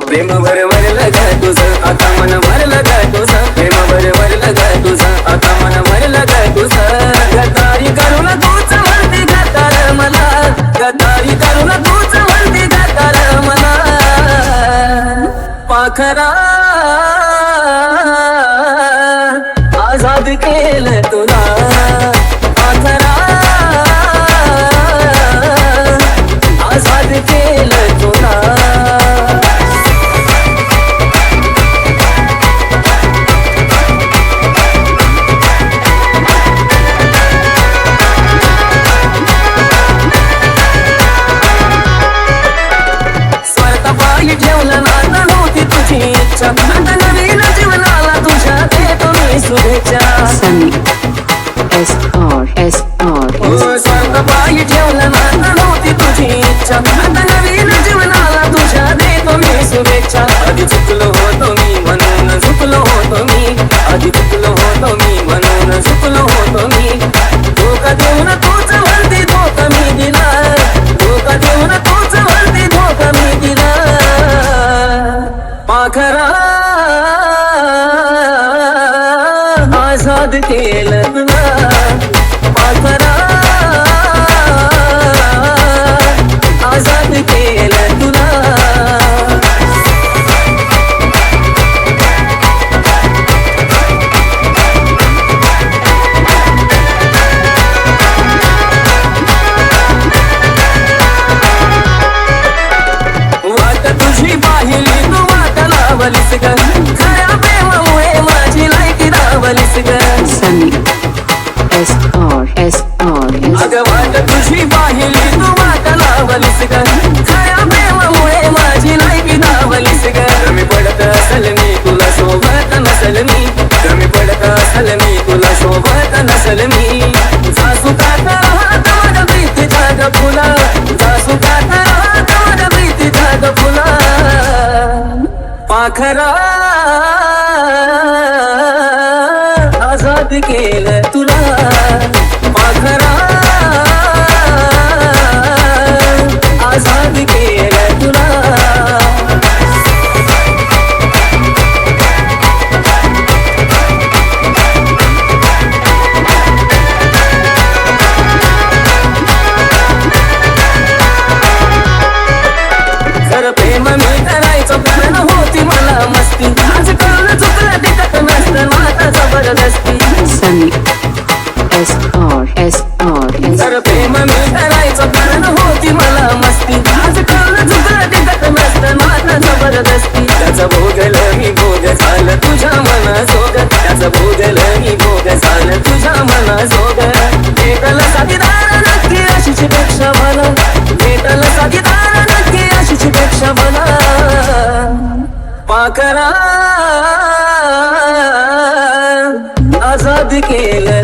प्रेम भरवरलं ग तुझं आता मन भरलं ग तुझं प्रेम भरवरलं ग तुझं आता मन भरलं ग तुझं गद्दारी करून तूच म्हणती गद्दार मला गद्दारी करून तूच म्हणती गद्दार मला पाखरा आजाद केलं तुला पाखरा आजाद केलं तुला ठेवलं नातं नव्हती तुझी इच्छा आता नवीन जीवनाला तुझ्या देतो मी शुभेच्छा स्वार्थपायी ठेवलं नातं नव्हती तुझी इच्छा आता नवीन जीवनाला तुझ्या देतो मी शुभेच्छा आधी चुकलो होतो मी म्हणून झुकलो होतो मी आधी चुकलो होतो मी म्हणून झुकलो होतो मी धोका देऊन तूच म्हणती धोका मी दिला धोका देऊन तूच म्हणती धोका मी दिला पाखरा आजाद केलं तुला पाखरा आजाद केलं तुला वाट तुझी पाहिली तू वाट लावलीस ग खऱ्या प्रेमामुळे माझी लायकी लावलीस ग अगं वाट तुझी पाहिली तू वाट लावलीस ग खऱ्या प्रेमामुळे माझी लायकी लावलीस ग कमी पडत असल मी तुला शोभत नसल मी कमी पडत असल मी तुला शोभत नसल मी सासू काका माझ्या प्रीतीच्या ग फुला सासू काका माझ्या प्रीतीच्या ग फुला पाखरा आजाद केलं तुला पाखरा आजाद केलं तुला जर प्रेम मी करायचो कारण होती मला मस्ती आज कळलं चुकलं तिकट नसतं नाता जबरदस्ती जर प्रेम मी करायचो कारण होती मला मस्ती आज कळलं चुकलं तिकट नसतं नाता जबरदस्ती त्याचं भोगलं मी भोग झालं तुझ्या मनाजोग त्याचं भोगलं मी भोग झालं तुझ्या मनाजोग भेटलं साथीदार नक्की अशीच पेक्षा मला भेटलं साथीदार नक्की अशीच पेक्षा मला पाखरा आजाद केलं